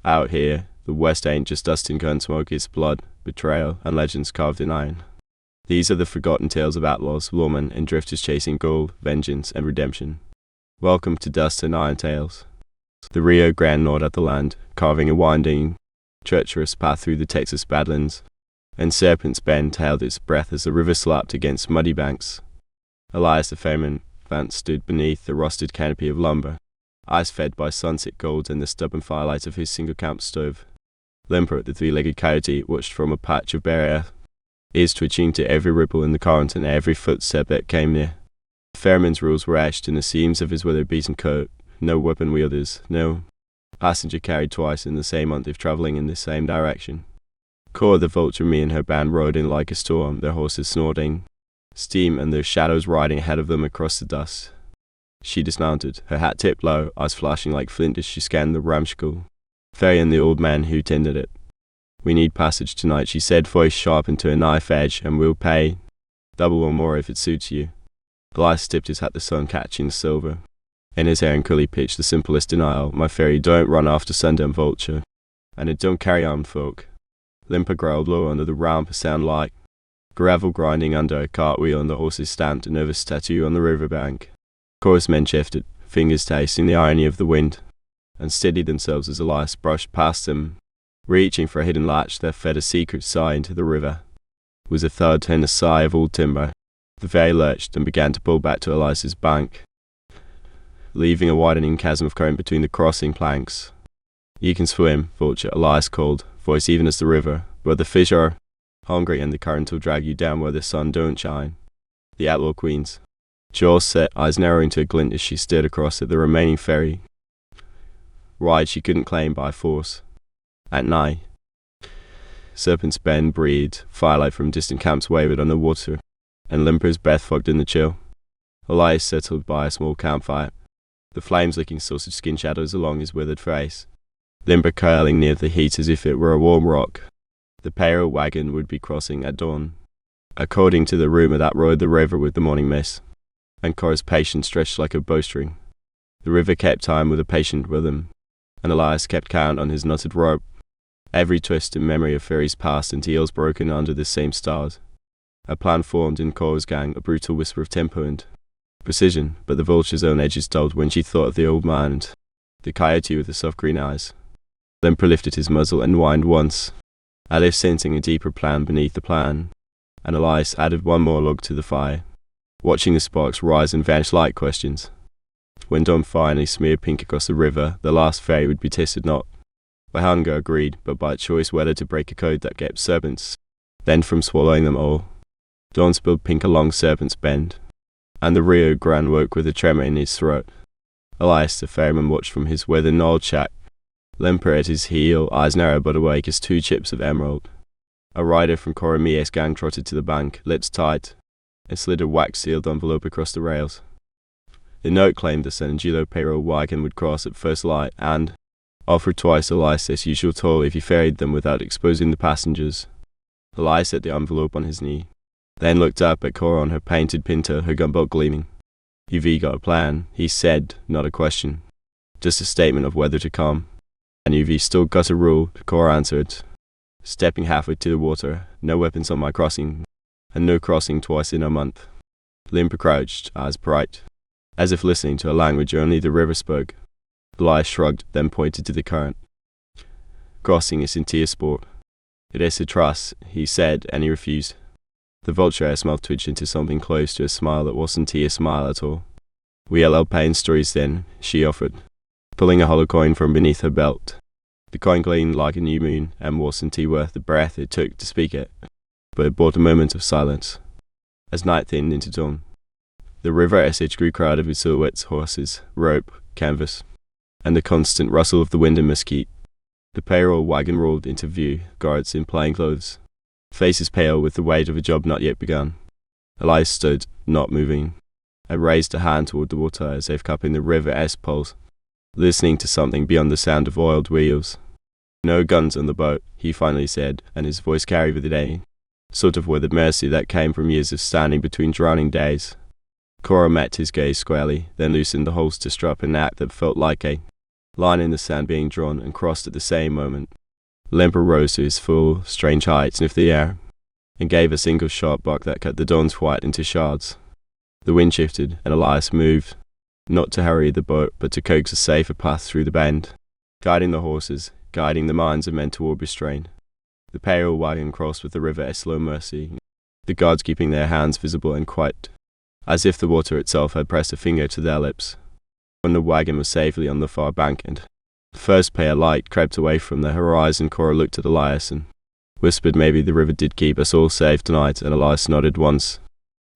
Out here, the West ain't just dust and gun smoke, it's blood, betrayal, and legends carved in iron. These are the forgotten tales of outlaws, lawmen, and drifters chasing gold, vengeance, and redemption. Welcome to Dust and Iron Tales. The Rio Grande gnawed at the land, carving a winding, treacherous path through the Texas Badlands, and Serpent's Bend held its breath as the river slapped against muddy banks. Elias the Ferryman Vance stood beneath the rusted canopy of lumber, eyes fed by sunset gold and the stubborn firelight of his single camp stove. Limper, the three-legged coyote, watched from a patch of bare earth, ears twitching to every ripple in the current and every footstep that came near. Ferryman's rules were etched in the seams of his weather-beaten coat. No weapon wielders, no passenger carried twice in the same month if traveling in the same direction. Cora the vulture, me and her band rode in like a storm, their horses snorting steam and their shadows riding ahead of them across the dust. She dismounted, her hat tipped low, eyes flashing like flint as she scanned the ramshackle ferry and the old man who tended it. "We need passage tonight," she said, voice sharpened to a knife edge, "and we'll pay double or more if it suits you." Elias tipped his hat, the sun catching the silver in his hair, and coolly pitched the simplest denial. "My ferry don't run after sundown, vulture, and it don't carry armed folk." Limper growled low under the ramp, a sound like gravel grinding under a cartwheel, and the horses stamped, a nervous tattoo on the riverbank. Cora's men shifted, fingers tasting the irony of the wind, and steadied themselves as Elias brushed past them, reaching for a hidden latch that fed a secret sigh into the river. It was a thud and a sigh of old timber. The ferry lurched and began to pull back to Elias's bank, leaving a widening chasm of current between the crossing planks. "You can swim, vulture," Elias called, voice even as the river, "but the fish are hungry and the current will drag you down where the sun don't shine." The outlaw queens, jaws set, eyes narrowing to a glint as she stared across at the remaining ferry ride she couldn't claim by force. At night, Serpent's Bend breathed, firelight from distant camps wavered on the water, and Limper's breath fogged in the chill. Elias settled by a small campfire, the flames licking sausage skin shadows along his withered face. Limper curling near the heat as if it were a warm rock. The payroll wagon would be crossing at dawn, according to the rumor that rode the river with the morning mist, and Cora's patience stretched like a bowstring. The river kept time with a patient rhythm, and Elias kept count on his knotted rope, every twist in memory of ferries past and heels broken under the same stars. A plan formed in Cora's gang, a brutal whisper of tempo and precision, but the vulture's own edges dulled when she thought of the old man and the coyote with the soft green eyes. Limper lifted his muzzle and whined once, as if sensing a deeper plan beneath the plan, and Elias added one more log to the fire, watching the sparks rise and vanish like questions. When dawn finally smeared pink across the river, the last ferry would be tested not by hunger, agreed, but by a choice whether to break a code that kept serpents then from swallowing them all. Dawn spilled pink along Serpent's Bend, and the Rio Grande woke with a tremor in his throat. Elias the ferryman watched from his weather-gnawed shack, Limper at his heel, eyes narrow but awake as two chips of emerald. A rider from Cora Mie's gang trotted to the bank, lips tight, and slid a wax-sealed envelope across the rails. The note claimed the San Angelo payroll wagon would cross at first light and offered twice Elias' usual toll if he ferried them without exposing the passengers. Elias set the envelope on his knee, then looked up at Cora on her painted pinto, her gunboat gleaming. "You've got a plan," he said, not a question, just a statement of whether to come. "And you've still got a rule," Cora answered, stepping halfway to the water. "No weapons on my crossing, and no crossing twice in a month." Limper crouched, eyes bright, as if listening to a language only the river spoke. Elias shrugged, then pointed to the current. "Crossing is sincere sport. It is a trust," he said, and he refused. The vulture smile twitched into something close to a smile that wasn't a smile at all. "We'll all paint stories then," she offered, pulling a hollow coin from beneath her belt. The coin gleamed like a new moon, and wasn't worth the breath it took to speak it, but it brought a moment of silence. As night thinned into dawn, the river edge grew crowded with silhouettes, horses, rope, canvas, and the constant rustle of the wind and mesquite. The payroll wagon rolled into view, guards in plain clothes, faces pale with the weight of a job not yet begun. Elias stood, not moving, and raised a hand toward the water as if cupping the river pulse, listening to something beyond the sound of oiled wheels. "No guns on the boat," he finally said, and his voice carried with it a sort of withered mercy that came from years of standing between drowning days. Cora met his gaze squarely, then loosened the holster strap in an act that felt like a line in the sand being drawn and crossed at the same moment. Limper rose to his full, strange height, sniffed the air, and gave a single sharp buck that cut the dawn's white into shards. The wind shifted, and Elias moved, not to hurry the boat, but to coax a safer path through the bend, guiding the horses, guiding the minds of men toward restraint. The pale wagon crossed with the river at slow mercy, the guards keeping their hands visible and quiet, as if the water itself had pressed a finger to their lips. When the wagon was safely on the far bank and the first pale light crept away from the horizon, Cora looked at Elias and whispered, "Maybe the river did keep us all safe tonight," and Elias nodded once.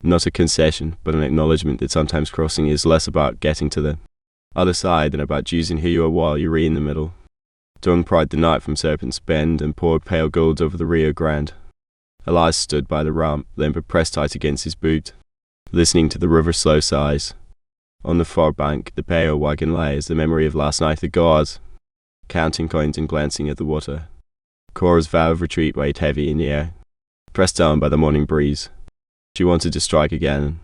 Not a concession, but an acknowledgement that sometimes crossing is less about getting to the other side than about choosing who you are while you're in the middle. Dawn pried the night from Serpent's Bend and poured pale gold over the Rio Grande. Elias stood by the ramp, Limper pressed tight against his boot, listening to the river's slow sighs. On the far bank, the pale wagon lay as the memory of last night, the guards, counting coins and glancing at the water. Cora's vow of retreat weighed heavy in the air, pressed down by the morning breeze. She wanted to strike again,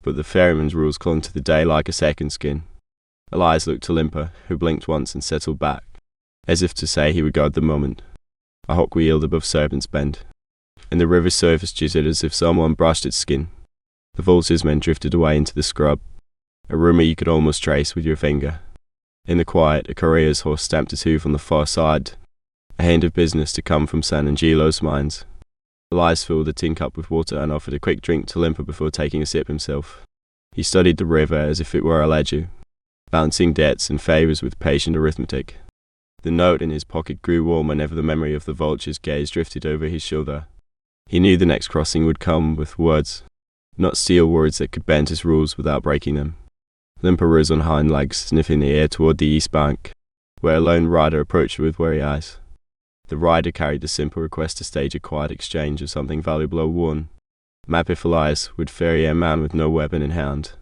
but the ferryman's rules clung to the day like a second skin. Elias looked to Limper, who blinked once and settled back, as if to say he would guard the moment. A hawk wheeled above Serpent's Bend, and the river's surface jittered as if someone brushed its skin. The vulture's men drifted away into the scrub, a rumour you could almost trace with your finger. In the quiet, a courier's horse stamped his hoof on the far side, a hint of business to come from San Angelo's mines. Elias filled a tin cup with water and offered a quick drink to Limper before taking a sip himself. He studied the river as if it were a ledger, balancing debts and favours with patient arithmetic. The note in his pocket grew warm whenever the memory of the vulture's gaze drifted over his shoulder. He knew the next crossing would come with words, not steel words that could bend his rules without breaking them. Limper rose on hind legs, sniffing the air toward the east bank, where a lone rider approached her with wary eyes. The rider carried the simple request to stage a quiet exchange of something valuable or won. Map if Elias would ferry a man with no weapon in hand.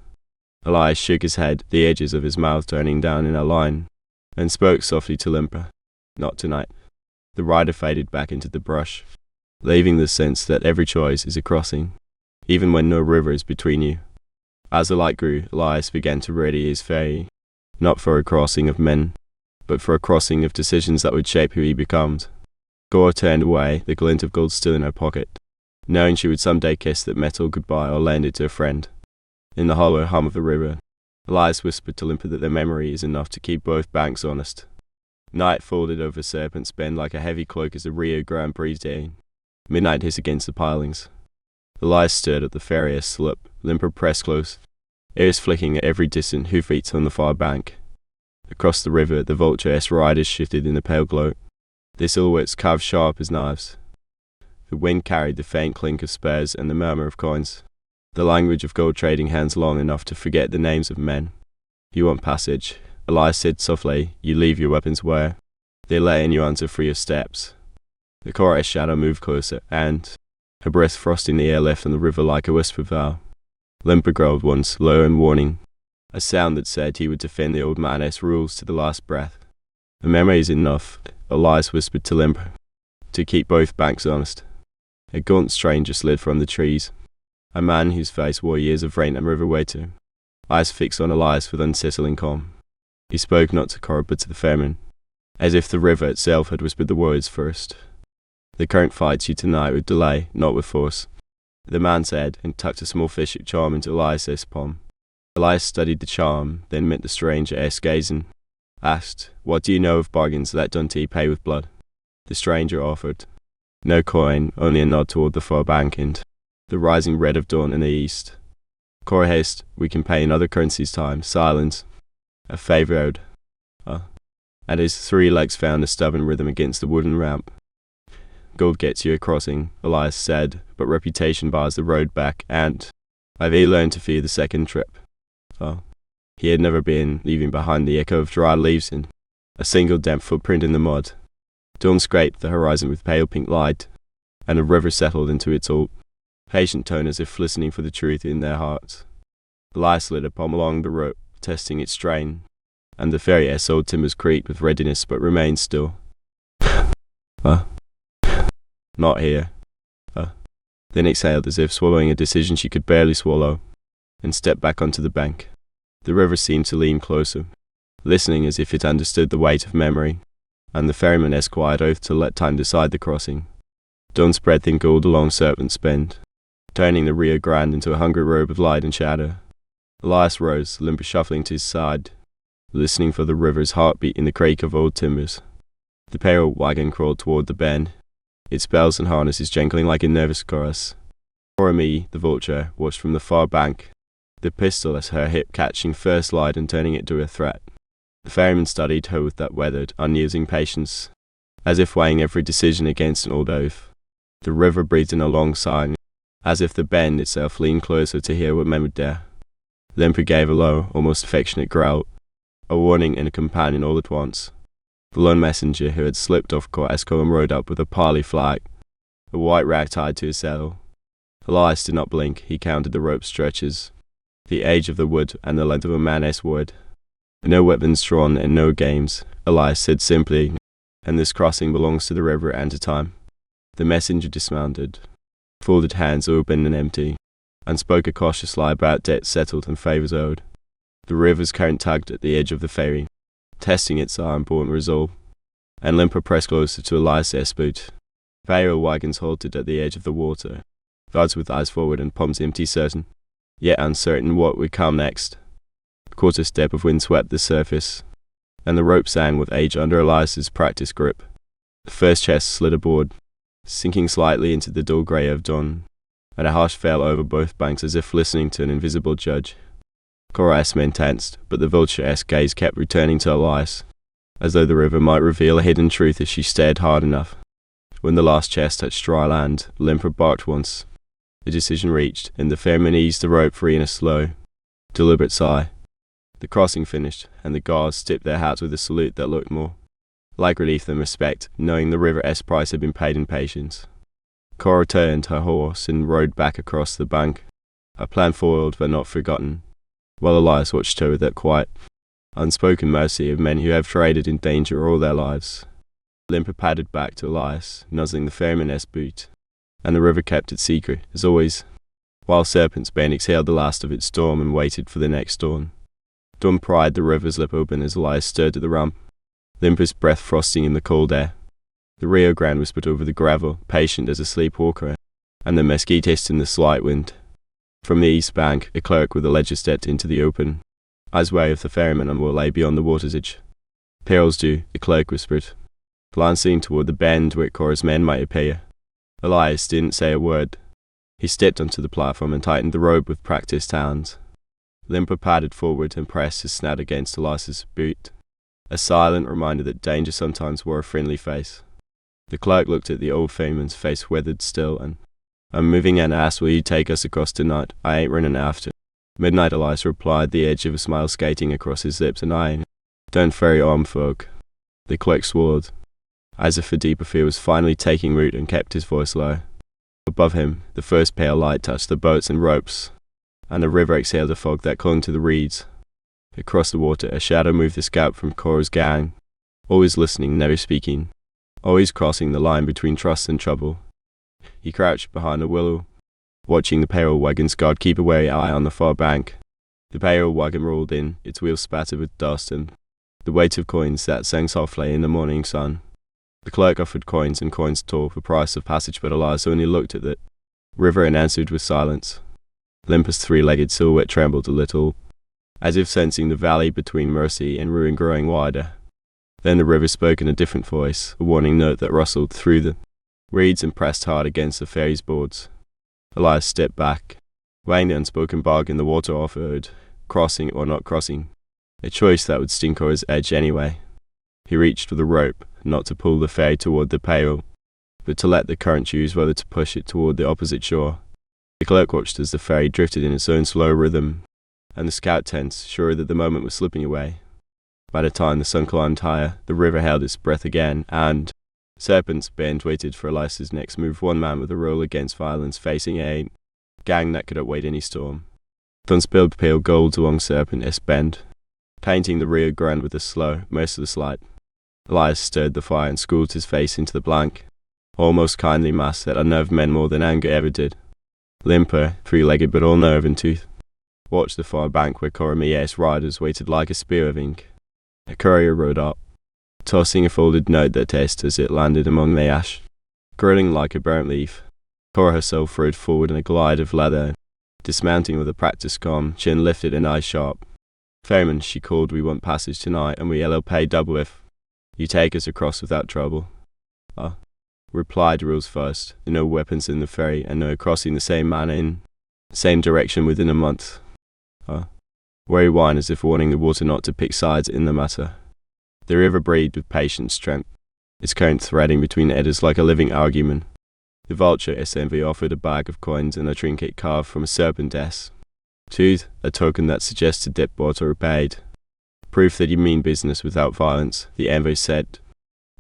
Elias shook his head, the edges of his mouth turning down in a line, and spoke softly to Limper. "Not tonight." The rider faded back into the brush, leaving the sense that every choice is a crossing, even when no river is between you. As the light grew, Elias began to ready his ferry, not for a crossing of men, but for a crossing of decisions that would shape who he becomes. Cora turned away, the glint of gold still in her pocket, knowing she would someday kiss that metal goodbye or lend it to a friend. In the hollow hum of the river, Elias whispered to Limper that their memory is enough to keep both banks honest. Night folded over Serpent's Bend like a heavy cloak as the Rio Grande breathed in. Midnight hissed against the pilings. Elias stirred at the ferry slip. Limper pressed close, ears flicking at every distant hoofbeat on the far bank. Across the river, the vulture-esque riders shifted in the pale glow, their silhouettes carved sharp as knives. The wind carried the faint clink of spurs and the murmur of coins, the language of gold trading hands long enough to forget the names of men. "You want passage," Elias said softly. "You leave your weapons where they lay and you answer for your steps." The Cora's shadow moved closer, and her breath frosting the air left on the river like a whisper vow. Limper growled once, low and warning, a sound that said he would defend the old man's rules to the last breath. "A memory is enough," Elias whispered to Limper, "to keep both banks honest." A gaunt stranger slid from the trees, a man whose face wore years of rain and river waiter, eyes fixed on Elias with unsettling calm. He spoke not to Cora but to the ferryman, as if the river itself had whispered the words first. "The current fights you tonight with delay, not with force," the man said, and tucked a small fishhook charm into Elias's palm. Elias studied the charm, then met the stranger-esque gaze and asked, "What do you know of bargains that don't pay with blood?" The stranger offered. No coin, only a nod toward the far bank and the rising red of dawn in the east. Cora hissed, "We can pay in other currencies time." Silence. A favor owed. And his 3 legs found a stubborn rhythm against the wooden ramp. "Gold gets you a crossing," Elias said, "but reputation bars the road back, and I've learned to fear the second trip." He had never been, leaving behind the echo of dry leaves and a single damp footprint in the mud. Dawn scraped the horizon with pale pink light, and the river settled into its old, patient tone as if listening for the truth in their hearts. Elias lit a palm along the rope, testing its strain, and the ferry old timbers creaked with readiness but remained still. Not here. Then exhaled as if swallowing a decision she could barely swallow, and stepped back onto the bank. The river seemed to lean closer. listening as if it understood the weight of memory, and the ferryman quiet oath to let time decide the crossing. Dawn spread thin gold along Serpent's bend, turning the Rio Grande into a hungry robe of light and shadow. Elias rose, limper shuffling to his side, listening for the river's heartbeat in the creak of old timbers. The pale wagon crawled toward the bend, its bells and harnesses jangling like a nervous chorus. Orami, the vulture, watched from the far bank, the pistol at her hip catching first light and turning it to a threat. The ferryman studied her with that weathered, unyielding patience, as if weighing every decision against an old oath. The river breathed in a long sigh, as if the bend itself leaned closer to hear what men would dare. Limper gave a low, almost affectionate growl, a warning and a companion all at once. The lone messenger who had slipped off Escombe rode up with a parley flag, a white rag tied to his saddle. Elias did not blink. He counted the rope stretches, the age of the wood and the length of a man's word. No weapons drawn and no games, Elias said simply, and this crossing belongs to the river and to time. The messenger dismounted, folded hands open and empty, and spoke a cautious lie about debts settled and favours owed. The river's current tugged at the edge of the ferry, testing its important resolve, and Limper pressed closer to Elias' boot. Pale wagons halted at the edge of the water, guards with eyes forward and palms empty, certain, yet uncertain what would come next. A quarter step of wind swept the surface, and the rope sang with age under Elias's practiced grip. The first chest slid aboard, sinking slightly into the dull grey of dawn, and a hush fell over both banks as if listening to an invisible judge. Cora's men tensed, but the vulture-esque gaze kept returning to Elias, as though the river might reveal a hidden truth if she stared hard enough. When the last chest touched dry land, Limper barked once. The decision reached, and the ferryman eased the rope free in a slow, deliberate sigh. The crossing finished, and the guards tipped their hats with a salute that looked more like relief than respect, knowing the river's price had been paid in patience. Cora turned her horse and rode back across the bank, a plan foiled but not forgotten, while Elias watched her with that quiet, unspoken mercy of men who have traded in danger all their lives. Limper padded back to Elias, nuzzling the ferryman's boot, and the river kept its secret, as always, while Serpent's band exhaled the last of its storm and waited for the next dawn. Dawn pried the river's lip open as Elias stirred at the rump, Limper's breath frosting in the cold air. The Rio Grande whispered over the gravel, patient as a sleepwalker, and the mesquite hissed in the slight wind. From the east bank, a clerk with a ledger stepped into the open, eyes wary of the ferryman on what lay beyond the water's edge. "Perils due," the clerk whispered, glancing toward the bend where Cora's men might appear. Elias didn't say a word. He stepped onto the platform and tightened the rope with practiced hands. Limper padded forward and pressed his snout against Elias's boot, a silent reminder that danger sometimes wore a friendly face. The clerk looked at the old ferryman's face, weathered still and unmoving, and asked, "Will you take us across tonight? I ain't running after." "Midnight," Elias replied, the edge of a smile skating across his lips, "and I don't ferry armed folk." The clerk swallowed, as if a deeper fear was finally taking root, and kept his voice low. Above him, the first pale light touched the boats and ropes, and the river exhaled a fog that clung to the reeds. Across the water, a shadow moved the scout from Cora's gang, always listening, never speaking, always crossing the line between trust and trouble. He crouched behind a willow, watching the payroll wagon's guard keep a wary eye on the far bank. The payroll wagon rolled in, its wheels spattered with dust and the weight of coins that sang softly in the morning sun. The clerk offered coins, and coins tall for price of passage, but Elias only looked at the river and answered with silence. Limper's three-legged silhouette trembled a little, as if sensing the valley between mercy and ruin growing wider. Then the river spoke in a different voice, a warning note that rustled through the reeds and pressed hard against the ferry's boards. Elias stepped back, weighing the unspoken bargain the water offered, crossing or not crossing, a choice that would sting Cora's edge anyway. He reached for the rope, not to pull the ferry toward the payroll, but to let the current choose whether to push it toward the opposite shore. The clerk watched as the ferry drifted in its own slow rhythm, and the scout tensed, sure that the moment was slipping away. By the time the sun climbed higher, the river held its breath again, and Serpent's band waited for Elias's next move, one man with a roll against violence, facing a gang that could outwait any storm. Dawn spilled pale gold along Serpent's bend, painting the Rio Grande with a slow, merciless light. Elias stirred the fire and schooled his face into the blank, almost kindly mask that unnerved men more than anger ever did. Limper, three-legged but all nerve and tooth, watched the far bank where Coramia's riders waited like a spear of ink. A courier rode up, tossing a folded note that hissed as it landed among the ash. Grilling like a burnt leaf, Cora herself rode forward in a glide of leather, dismounting with a practiced calm, chin lifted and eyes sharp. "Ferryman," she called, "we want passage tonight, and we'll pay double if you take us across without trouble." Replied rules first. There are no weapons in the ferry, and no crossing the same manner in same direction within a month. Wary whine as if warning the water not to pick sides in the matter. The river breathed with patient strength, its current threading between eddies like a living argument. The vulture SMV offered a bag of coins and a trinket carved from a serpent S. Tooth, a token that suggested debt bought or repaid. "Proof that you mean business without violence," the envoy said,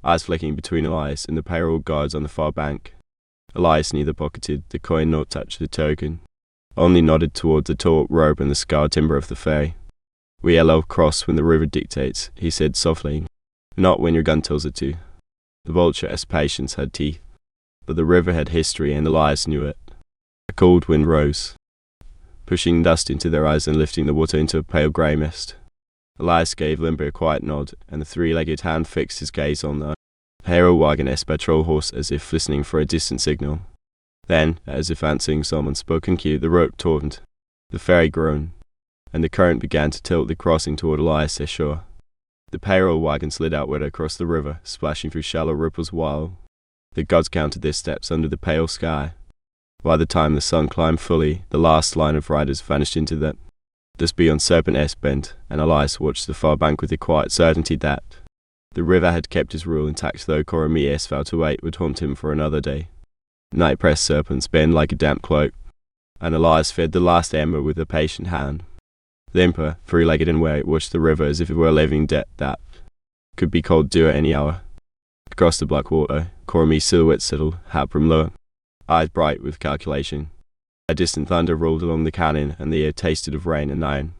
eyes flicking between Elias and the payroll guards on the far bank. Elias neither pocketed the coin nor touched the token, only nodded toward the taut rope and the scarred timber of the ferry. "We'll cross when the river dictates," he said softly, "not when your gun tells it to." The vulture's patience had teeth, but the river had history and Elias knew it. A cold wind rose, pushing dust into their eyes and lifting the water into a pale grey mist. Elias gave Limber a quiet nod, and the three-legged hand fixed his gaze on the payroll wagon's patrol horse as if listening for a distant signal. Then, as if answering some unspoken cue, the rope tautened, the ferry groaned, and the current began to tilt the crossing toward Elias' shore. The payroll wagon slid outward across the river, splashing through shallow ripples while the gods counted their steps under the pale sky. By the time the sun climbed fully, the last line of riders vanished into the dust beyond Serpent bend, and Elias watched the far bank with the quiet certainty that the river had kept his rule intact, though Coromie vowed to wait would haunt him for another day. Night pressed Serpent's bend like a damp cloak, and Elias fed the last ember with a patient hand. Limper, three-legged and weary, watched the river as if it were a living debt that could be called due at any hour. Across the black water, Coromie's silhouette settled, hat brim low, eyes bright with calculation. A distant thunder rolled along the canyon, and the air tasted of rain and iron.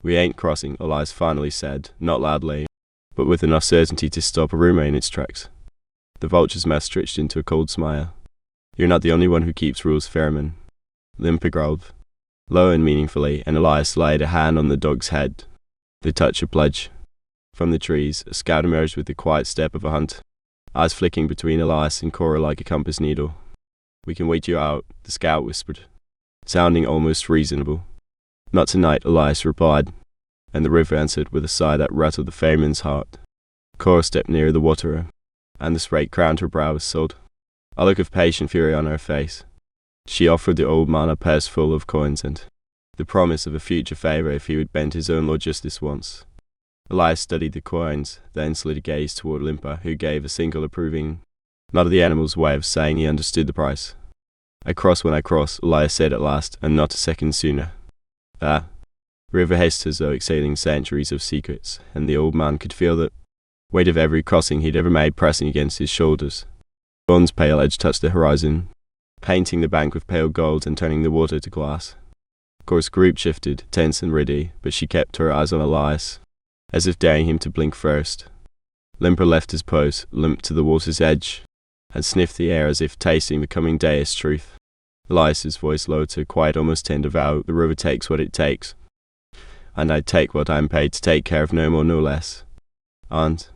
"We ain't crossing," Elias finally said, not loudly, but with enough certainty to stop a rumor in its tracks. The vulture's mouth stretched into a cold smile. "You're not the only one who keeps rules, Ferryman," Limper growled, low and meaningfully, and Elias laid a hand on the dog's head. They touched a pledge. From the trees, a scout emerged with the quiet step of a hunt, eyes flicking between Elias and Cora like a compass needle. "We can wait you out," the scout whispered, sounding almost reasonable. "Not tonight," Elias replied, and the river answered with a sigh that rattled the ferryman's heart. Cora stepped nearer the water, and the spray crowned her brow with salt, a look of patient fury on her face. She offered the old man a purse full of coins and the promise of a future favor if he would bend his own law just this once. Elias studied the coins, then slid a gaze toward Limper, who gave a single approving nod of the animal's way of saying he understood the price. "I cross when I cross," Elias said at last, and not a second sooner. River hissed as though exhaling centuries of secrets, and the old man could feel the weight of every crossing he'd ever made pressing against his shoulders. Dawn's pale edge touched the horizon, painting the bank with pale gold and turning the water to glass. Cora's group shifted, tense and ready, but she kept her eyes on Elias, as if daring him to blink first. Limper left his post, limped to the water's edge, and sniffed the air as if tasting the coming day as truth. Elias's voice lowered to a quiet, almost tender vow. "The river takes what it takes, and I take what I am paid to take care of, no more, no less." And,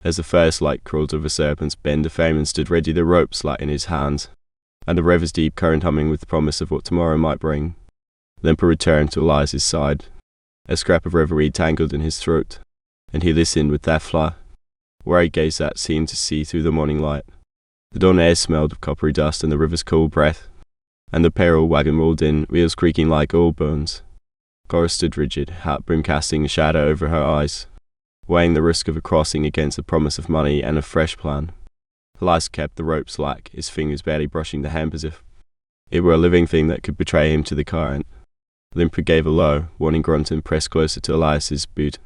as the first light crawled over Serpent's bend, the ferryman stood ready, the rope slack in his hands, and the river's deep current humming with the promise of what tomorrow might bring. Limper returned to Elias's side, a scrap of river reed tangled in his throat, and he listened with that flaw, where he gazed at seemed to see through the morning light. The dawn air smelled of coppery dust and the river's cold breath, and the payroll wagon rolled in, wheels creaking like old bones. Cora stood rigid, hat brim casting a shadow over her eyes, weighing the risk of a crossing against the promise of money and a fresh plan. Elias kept the rope slack, his fingers barely brushing the hemp as if it were a living thing that could betray him to the current. Limper gave a low, warning grunt and pressed closer to Elias's boot,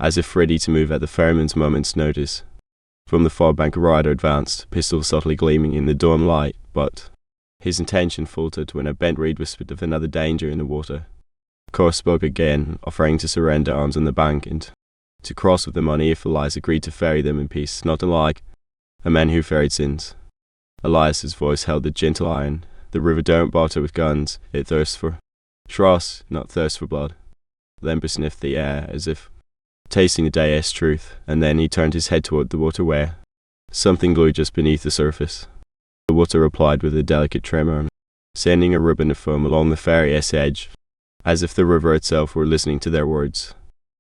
as if ready to move at the ferryman's moment's notice. From the far bank a rider advanced, pistol subtly gleaming in the dawn light, but his intention faltered when a bent reed whispered of another danger in the water. Cora spoke again, offering to surrender arms on the bank and to cross with the money if Elias agreed to ferry them in peace, not unlike a man who ferried sins. Elias's voice held the gentle iron. "The river don't barter with guns, it thirsts for dross, not thirst for blood." Limper sniffed the air as if tasting the day's truth, and then he turned his head toward the water where something glowed just beneath the surface. The water replied with a delicate tremor, sending a ribbon of foam along the ferry's edge, as if the river itself were listening to their words.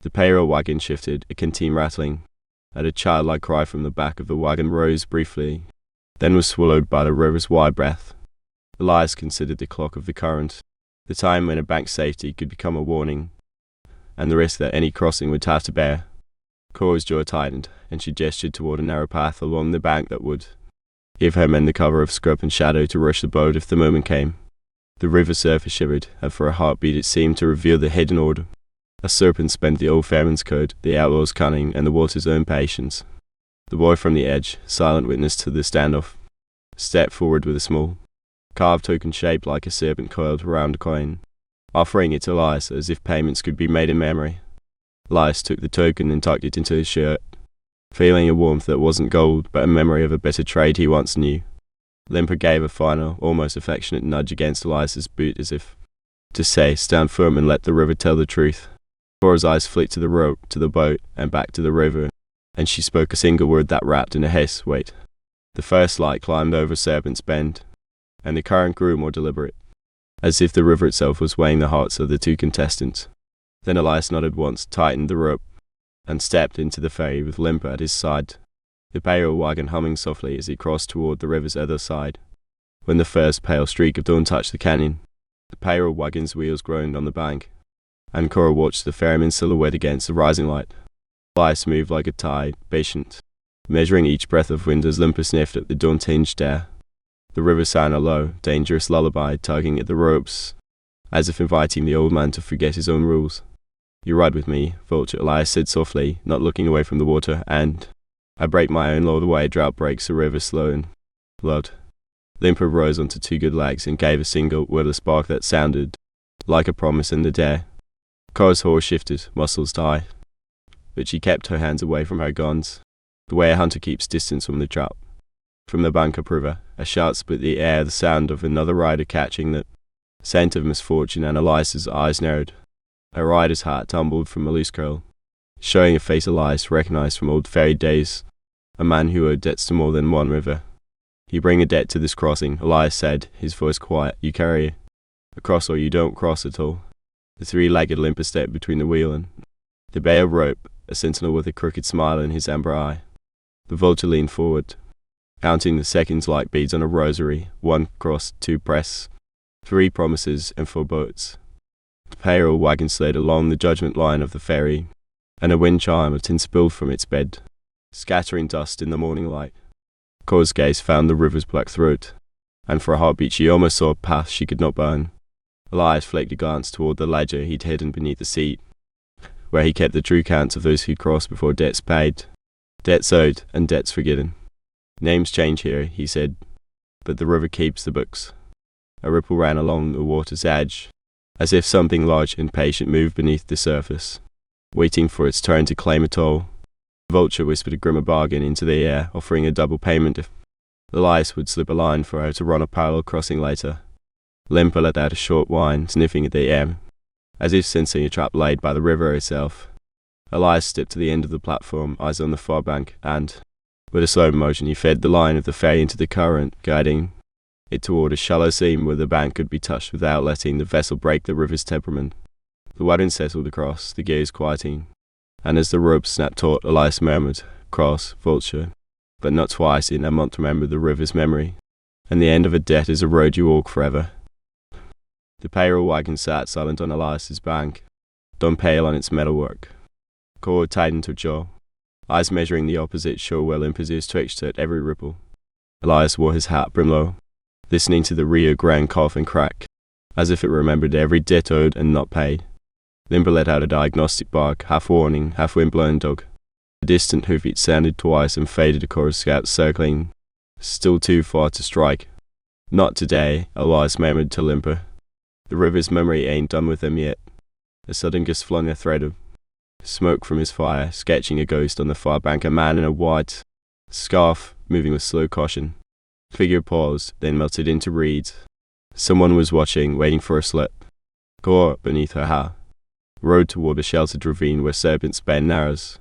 The payroll wagon shifted, a canteen rattling, and a childlike cry from the back of the wagon rose briefly, then was swallowed by the river's wide breath. Elias considered the clock of the current, the time when a bank's safety could become a warning, and the risk that any crossing would have to bear. Cora's jaw tightened, and she gestured toward a narrow path along the bank that would give her men the cover of scrub and shadow to rush the boat if the moment came. The river surface shivered, and for a heartbeat it seemed to reveal the hidden order. A serpent spent the old Ferryman's code, the outlaw's cunning, and the water's own patience. The boy from the edge, silent witness to the standoff, stepped forward with a small, carved token shaped like a serpent coiled around a coin, offering it to Elias as if payments could be made in memory. Elias took the token and tucked it into his shirt, feeling a warmth that wasn't gold but a memory of a better trade he once knew. Limper gave a final, almost affectionate nudge against Elias's boot as if to say, stand firm and let the river tell the truth. Cora's eyes flicked to the rope, to the boat, and back to the river, and she spoke a single word that wrapped in a hiss, wait. The first light climbed over Serpent's bend, and the current grew more deliberate, as if the river itself was weighing the hearts of the two contestants. Then Elias nodded once, tightened the rope, and stepped into the ferry with Limper at his side, the payroll wagon humming softly as he crossed toward the river's other side. When the first pale streak of dawn touched the canyon, the payroll wagon's wheels groaned on the bank, and Cora watched the ferryman's silhouette against the rising light. Elias moved like a tide, patient, measuring each breath of wind as Limper sniffed at the dawn-tinged air. The river sang a low, dangerous lullaby, tugging at the ropes, as if inviting the old man to forget his own rules. You ride with me, Vulture, Elias said softly, not looking away from the water, and I break my own law the way a drought breaks a river slow and blood. Limper rose onto two good legs and gave a single wordless bark that sounded like a promise in the day. Cora's horse shifted, muscles tight, but she kept her hands away from her guns, the way a hunter keeps distance from the trap. From the bank upriver, a shout split the air, the sound of another rider catching the scent of misfortune, and Elias's eyes narrowed. A rider's hat tumbled from a loose curl, showing a face Elias recognized from old ferry days, a man who owed debts to more than one river. You bring a debt to this crossing, Elias said, his voice quiet. You carry across or you don't cross at all. The three-legged Limper stepped between the wheel and the bale rope, a sentinel with a crooked smile in his amber eye. The Vulture leaned forward, counting the seconds like beads on a rosary, 1 cross, 2 press, 3 promises, and 4 boats. The payroll wagon slid along the judgment line of the ferry, and a wind chime of tin spilled from its bed, scattering dust in the morning light. Cora's gaze found the river's black throat, and for a heartbeat she almost saw a path she could not burn. Elias flicked a glance toward the ledger he'd hidden beneath the seat, where he kept the true counts of those who'd crossed before debts paid, debts owed, and debts forgiven. Names change here, he said, but the river keeps the books. A ripple ran along the water's edge, as if something large and patient moved beneath the surface, waiting for its turn to claim a toll. The Vulture whispered a grimmer bargain into the air, offering a double payment if Elias would slip a line for her to run a parallel crossing later. Limper let out a short whine, sniffing at the air, as if sensing a trap laid by the river itself. Elias stepped to the end of the platform, eyes on the far bank, and, with a slow motion, he fed the line of the ferry into the current, guiding it toward a shallow seam where the bank could be touched without letting the vessel break the river's temperament. The wagon settled across, the gears quieting, and as the rope snapped taut, Elias murmured, "Cross, Vulture," but not twice. In a month remembered the river's memory, and the end of a debt is a road you walk forever. The payroll wagon sat silent on Elias's bank, done pale on its metalwork. Cora tightened her jaw, eyes measuring the opposite shore where Limper's ears twitched at every ripple. Elias wore his hat brim low, listening to the Rio Grande cough and crack, as if it remembered every debt owed and not paid. Limper let out a diagnostic bark, half warning, half wind-blown dog. The distant hoofbeat sounded twice and faded to Cora's scouts circling, still too far to strike. Not today, Elias murmured to Limper. The river's memory ain't done with them yet. A sudden gust flung a thread of smoke from his fire, sketching a ghost on the far bank, a man in a white scarf, moving with slow caution. The figure paused, then melted into reeds. Someone was watching, waiting for a slip. Cora, beneath her hat, rode toward a sheltered ravine where Serpent's bend narrows,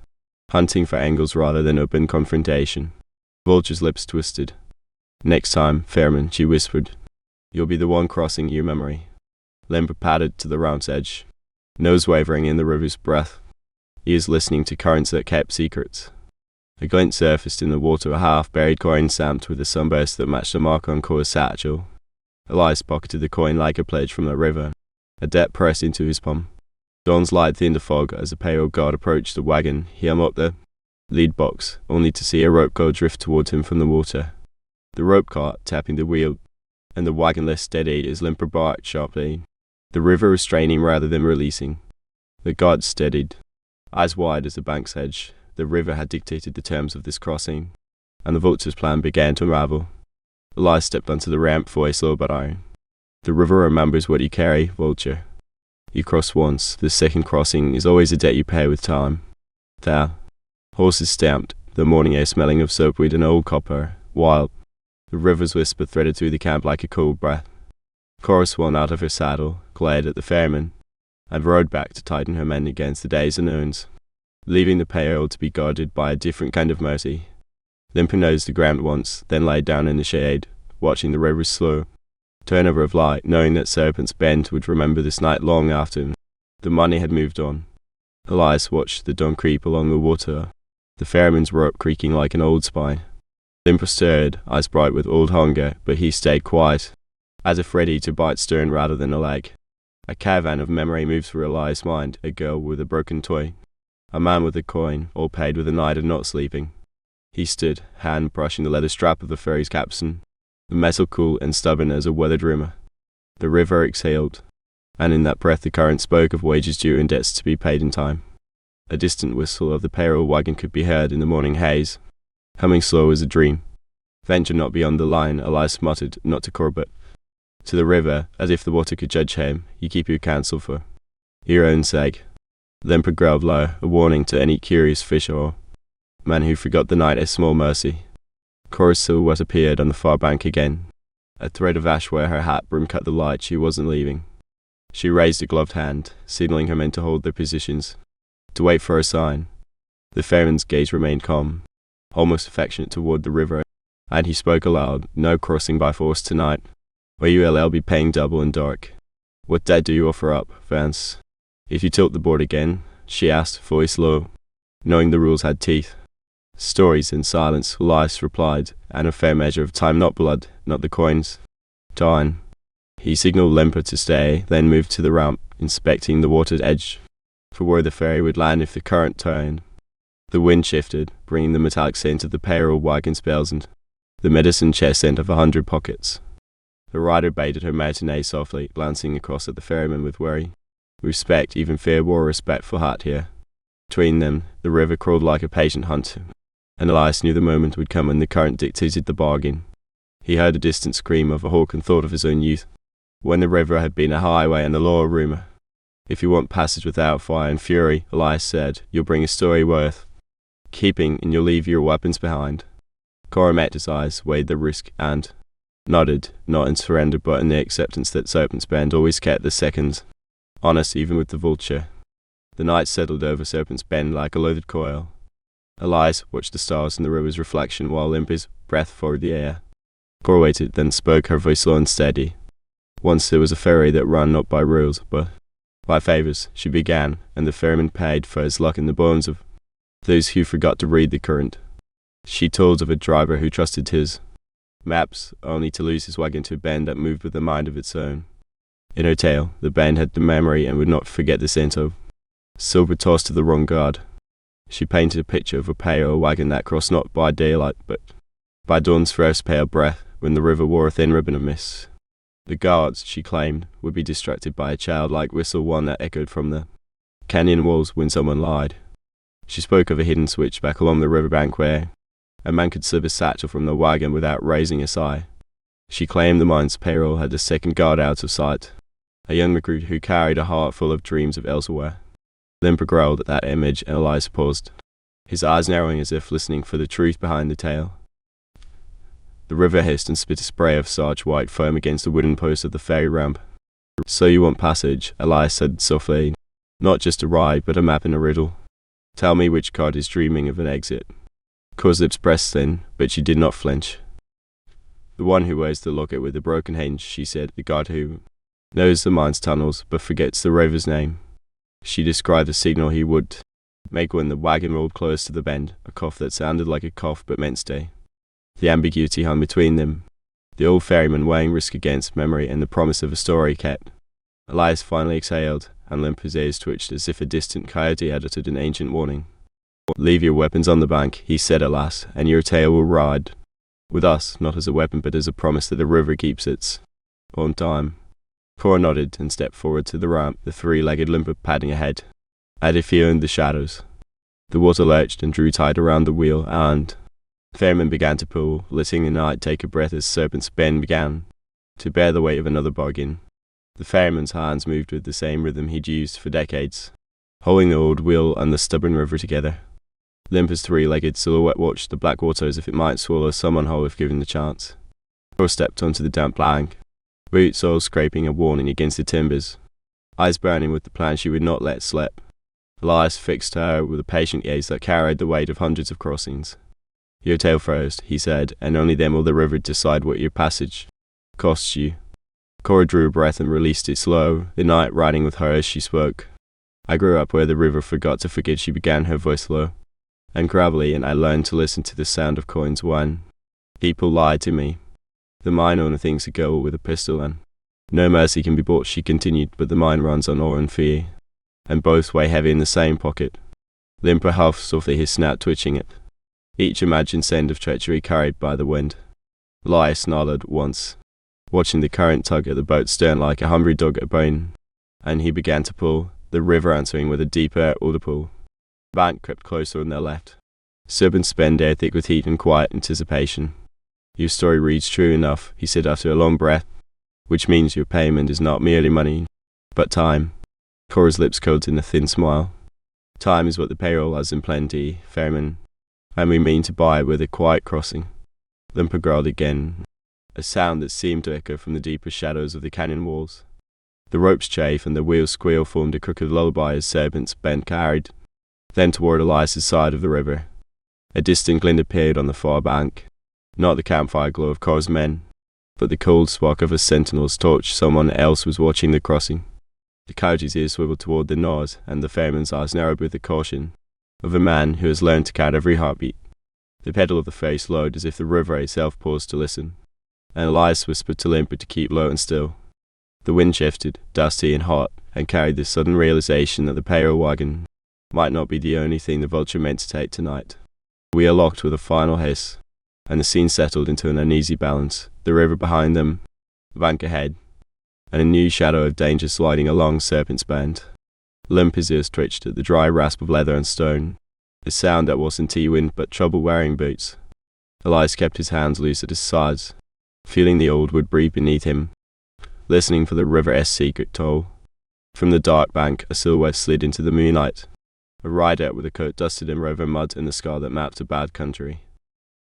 hunting for angles rather than open confrontation. Vulture's lips twisted. "Next time, Ferryman," she whispered, "you'll be the one crossing your memory." Limper padded to the round's edge, nose wavering in the river's breath. He was listening to currents that kept secrets. A glint surfaced in the water, a half-buried coin stamped with a sunburst that matched the mark on Cora's satchel. Elias pocketed the coin like a pledge from the river, a debt pressed into his palm. Dawn's light thinned the fog as the pale guard approached the wagon. He unlocked the lead box, only to see a rope go drift towards him from the water. The rope caught, tapping the wheel, and the wagon less steady as Limper barked sharply. The river was straining rather than releasing. The guard steadied, eyes wide as the bank's edge. The river had dictated the terms of this crossing, and the Vulture's plan began to unravel. Elias stepped onto the ramp, voice low but iron. "The river remembers what you carry, Vulture. You cross once, the second crossing is always a debt you pay with time." There, horses stamped, the morning air smelling of soapweed and old copper, while the river's whisper threaded through the camp like a cold breath. Cora swung out of her saddle, glared at the ferryman, and rode back to tighten her men against the day's unknowns, leaving the pale to be guarded by a different kind of mercy. Limper nosed the ground once, then lay down in the shade, watching the river's slow turnover of light, knowing that Serpent's bend would remember this night long after the money had moved on. Elias watched the dawn creep along the water, the ferryman's rope creaking like an old spine. Limper stirred, eyes bright with old hunger, but he stayed quiet, as if ready to bite stern rather than a leg. A caravan of memory moved through Elias' mind, a girl with a broken toy, a man with a coin, all paid with a night of not sleeping. He stood, hand brushing the leather strap of the ferry's capstan, the metal cool and stubborn as a weathered rumor. The river exhaled, and in that breath the current spoke of wages due and debts to be paid in time. A distant whistle of the payroll wagon could be heard in the morning haze, humming slow as a dream. "Venture not beyond the line," Elias muttered, not to Cora but to the river, as if the water could judge him. "You keep your counsel for your own sake." Limper growled low, a warning to any curious fish or man who forgot the night a small mercy. Cora's silhouette appeared on the far bank again, a thread of ash where her hat brim cut the light. She wasn't leaving. She raised a gloved hand, signaling her men to hold their positions, to wait for a sign. The ferryman's gaze remained calm, almost affectionate toward the river, and he spoke aloud. "No crossing by force tonight, or you will be paying double in dark. What debt do you offer up, Vance? If you tilt the board again?" she asked, voice low, knowing the rules had teeth. "Stories in silence," Elias replied, "and a fair measure of time, not blood, not the coins. Dawn." He signaled Limper to stay, then moved to the ramp, inspecting the water's edge for where the ferry would land if the current turned. The wind shifted, bringing the metallic scent of the payroll wagon's bells and the medicine chest scent of 100 pockets. The rider baited her mare to neigh softly, glancing across at the ferryman with worry. Respect, even fear, wore a respectful hat here. Between them, the river crawled like a patient hunter, and Elias knew the moment would come when the current dictated the bargain. He heard a distant scream of a hawk and thought of his own youth, when the river had been a highway and a law rumor. "If you want passage without fire and fury," Elias said, "you'll bring a story worth keeping, and you'll leave your weapons behind." Cora met his eyes, weighed the risk, and nodded, not in surrender but in the acceptance that Serpent's Bend always kept the seconds honest even with the Vulture. The night settled over Serpent's Bend like a loaded coil. Elias watched the stars and the river's reflection while Limper's breath filled the air. Cora waited, then spoke, her voice low and steady. "Once there was a ferry that ran not by rules, but by favors," she began, "and the ferryman paid for his luck in the bones of those who forgot to read the current." She told of a driver who trusted his maps only to lose his wagon to a bend that moved with a mind of its own. In her tale, the bend had the memory and would not forget the scent of silver tossed to the wrong guard. She painted a picture of a pale wagon that crossed not by daylight but by dawn's first pale breath, when the river wore a thin ribbon of mist. The guards, she claimed, would be distracted by a childlike whistle, one that echoed from the canyon walls when someone lied. She spoke of a hidden switchback along the riverbank where a man could slip his satchel from the wagon without raising a sigh. She claimed the mine's payroll had a second guard out of sight, a young recruit who carried a heart full of dreams of elsewhere. Limper growled at that image, and Elias paused, his eyes narrowing as if listening for the truth behind the tale. The river hissed and spit a spray of starch white foam against the wooden post of the ferry ramp. "So you want passage," Elias said softly, Not just a ride, but a map and a riddle. Tell me which card is dreaming of an exit. Cora's lips pressed thin, but she did not flinch. The one who wears the locket with the broken hinge, she said, the guard who knows the mine's tunnels, but forgets the rover's name. She described the signal he would make when the wagon rolled close to the bend, a cough that sounded like a cough but meant stay. The ambiguity hung between them, the old ferryman weighing risk against memory and the promise of a story kept. Elias finally exhaled, and Limp's ears twitched as if a distant coyote had uttered an ancient warning. Leave your weapons on the bank, he said at last, and your tail will ride with us, not as a weapon but as a promise that the river keeps its own time. Cora nodded and stepped forward to the ramp, the three-legged Limper padding ahead, as if he owned the shadows. The water lurched and drew tight around the wheel, and Ferryman began to pull, letting the night take a breath as Serpent's bend began to bear the weight of another bargain. The ferryman's hands moved with the same rhythm he'd used for decades, holding the old wheel and the stubborn river together. Limper's three-legged silhouette watched the black water as if it might swallow someone whole if given the chance. Cora stepped onto the damp bank, boots all scraping a warning against the timbers, eyes burning with the plan she would not let slip. Elias fixed her with a patient gaze that carried the weight of hundreds of crossings. Your tail first, he said, and only then will the river decide what your passage costs you. Cora drew a breath and released it slow, the night riding with her as she spoke. I grew up where the river forgot to forget, she began, her voice low and gravelly, and I learned to listen to the sound of coins when people lied to me. The mine owner thinks a girl with a pistol and no mercy can be bought, she continued, but the mine runs on ore and fear, and both weigh heavy in the same pocket. Limper huffed softly, his snout twitching it, each imagined scent of treachery carried by the wind. Elias nodded once, watching the current tug at the boat's stern like a hungry dog at a bone, and he began to pull, the river answering with a deeper audible. The bank crept closer on their left. Serpent spent air thick with heat and quiet anticipation. Your story reads true enough, he said after a long breath, which means your payment is not merely money, but time. Cora's lips curled in a thin smile. Time is what the payroll has in plenty, Ferryman, and we mean to buy it with a quiet crossing. Limper growled again, a sound that seemed to echo from the deeper shadows of the canyon walls. The ropes chafe and the wheels squeal formed a crooked lullaby as Serpent's bent carried then toward Elias's side of the river. A distant glint appeared on the far bank, not the campfire glow of Cora's men, but the cold spark of a sentinel's torch. Someone else was watching the crossing. The coyote's ears swiveled toward the north, and the ferryman's eyes narrowed with the caution of a man who has learned to count every heartbeat. The pedal of the ferry slowed as if the river itself paused to listen, and Elias whispered to Limper to keep low and still. The wind shifted, dusty and hot, and carried the sudden realization that the payroll wagon might not be the only thing the vulture meant to take tonight. We are locked with a final hiss, and the scene settled into an uneasy balance, the river behind them, the bank ahead, and a new shadow of danger sliding along Serpent's bend. Limp's ears twitched at the dry rasp of leather and stone, a sound that wasn't T-wind but trouble wearing boots. Elias kept his hands loose at his sides, feeling the old wood breathe beneath him, listening for the river's secret toll. From the dark bank, a silhouette slid into the moonlight, a rider with a coat dusted in rover mud and the scar that mapped a bad country.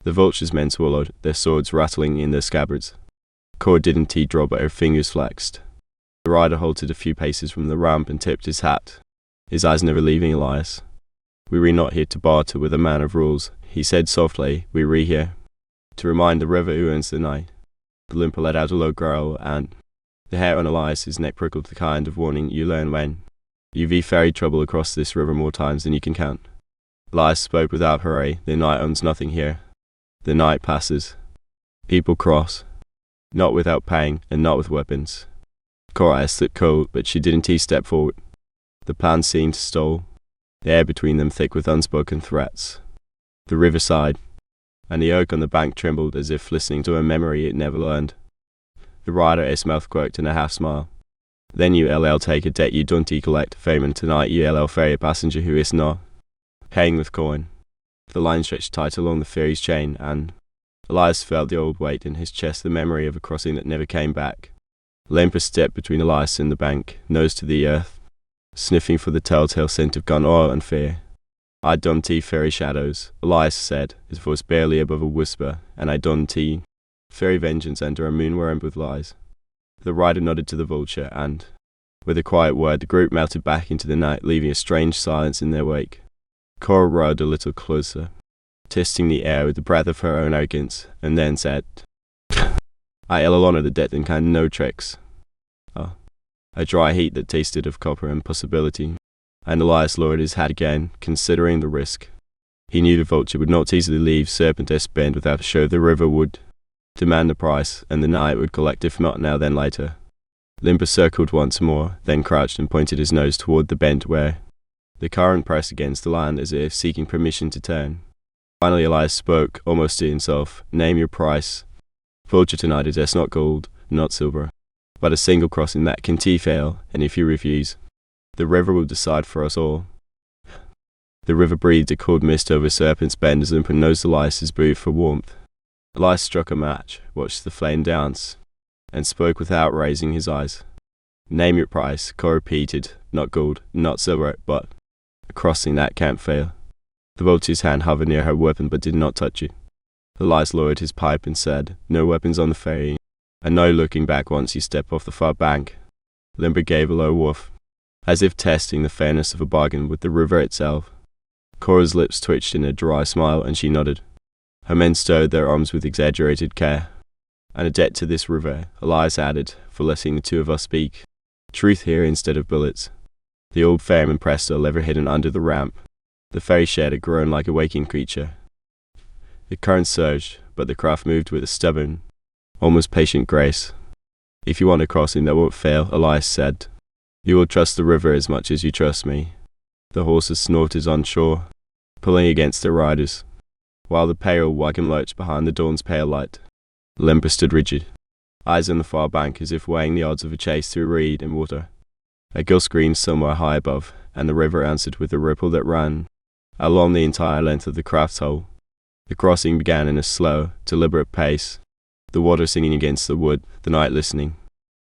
The vulture's men swallowed, their swords rattling in their scabbards. Cora didn't T-draw, but her fingers flexed. The rider halted a few paces from the ramp and tipped his hat, his eyes never leaving Elias. We were not here to barter with a man of rules, he said softly. We were here to remind the river who owns the night. The Limper let out a low growl, and the hair on Elias's neck prickled, the kind of warning you learn when you've ferried trouble across this river more times than you can count. Elias spoke without hurry. The night owns nothing here. The night passes. People cross, not without paying and not with weapons. Cora slipped cold, but she didn't step forward. The plan seemed to stall, the air between them thick with unspoken threats. The river sighed, and the oak on the bank trembled as if listening to a memory it never learned. The rider, his mouth quirked in a half smile. Then you LL take a debt you don't collect, Ferryman. Tonight you LL ferry a passenger who is not paying with coin. The line stretched tight along the ferry's chain, and Elias felt the old weight in his chest, the memory of a crossing that never came back. Limper stepped between Elias and the bank, nose to the earth, sniffing for the telltale scent of gun oil and fear. I don't ferry shadows, Elias said, his voice barely above a whisper, and I don't ferry vengeance under a moon wherein with lies. The rider nodded to the vulture, and With a quiet word, the group melted back into the night, leaving a strange silence in their wake. Cora rowed a little closer, testing the air with the breath of her own arrogance, and then said, "I honor the dead and can no tricks." A dry heat that tasted of copper and possibility, and Elias lowered his hat again, considering the risk. He knew the vulture would not easily leave Serpent Bend without a show. The river would demand the price, and the night would collect, if not now then later. Limper circled once more, then crouched and pointed his nose toward the bend where the current pressed against the land as if seeking permission to turn. Finally Elias spoke, almost to himself. "Name your price. Vulture tonight is not gold, not silver, but a single crossing that can fail, and if you refuse, the river will decide for us all." The river breathed a cold mist over Serpent's Bend as Limper nosed Elias's booth for warmth. Elias struck a match, watched the flame dance, and spoke without raising his eyes. "Name your price," Cora repeated. "Not gold, not silver, but a crossing that can't fail." The vulture's hand hovered near her weapon but did not touch it. Elias lowered his pipe and said, "No weapons on the ferry, and no looking back once you step off the far bank." Limper gave a low woof, as if testing the fairness of a bargain with the river itself. Cora's lips twitched in a dry smile, and she nodded. Her men stirred their arms with exaggerated care. "And a debt to this river," Elias added, "for letting the two of us speak. Truth here instead of bullets." The old ferryman pressed a lever hidden under the ramp. The ferry shed a groan like a waking creature. The current surged, but the craft moved with a stubborn, almost patient grace. "If you want a crossing that won't fail," Elias said, "you will trust the river as much as you trust me." The horses snorted on shore, pulling against their riders, while the pale wagon lurched behind the dawn's pale light. Limper stood rigid, eyes on the far bank as if weighing the odds of a chase through reed and water. A gull screamed somewhere high above, and the river answered with a ripple that ran along the entire length of the craft's hull. The crossing began in a slow, deliberate pace, the water singing against the wood, the night listening.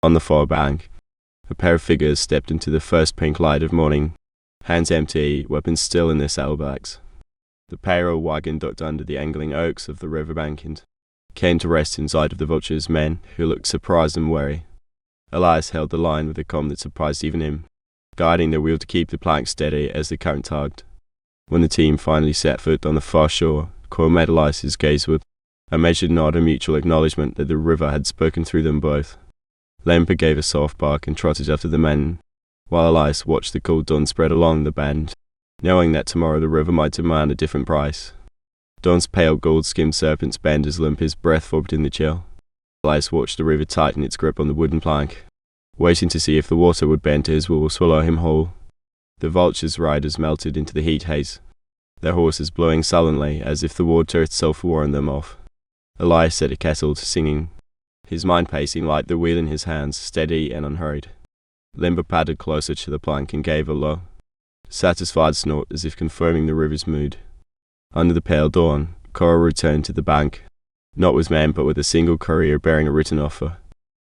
On the far bank, a pair of figures stepped into the first pink light of morning, hands empty, weapons still in their saddlebags. The pale wagon ducked under the angling oaks of the river bank and came to rest in sight of the vulture's men, who looked surprised and wary. Elias held the line with a calm that surprised even him, guiding the wheel to keep the plank steady as the current tugged. When the team finally set foot on the far shore, Cora met Elias's gaze with a measured nod and mutual acknowledgement that the river had spoken through them both. Limper gave a soft bark and trotted after the men, while Elias watched the cold dawn spread along the bend, knowing that tomorrow the river might demand a different price. Dawn's pale gold skimmed Serpent's Bend as Limper's breath formed in the chill. Elias watched the river tighten its grip on the wooden plank, waiting to see if the water would bend to his will or swallow him whole. The vulture's riders melted into the heat haze, their horses blowing sullenly as if the water itself warned them off. Elias set a kettle to singing, his mind pacing like the wheel in his hands, steady and unhurried. Limper padded closer to the plank and gave a low, satisfied snort as if confirming the river's mood. Under the pale dawn, Cora returned to the bank, not with men but with a single courier bearing a written offer.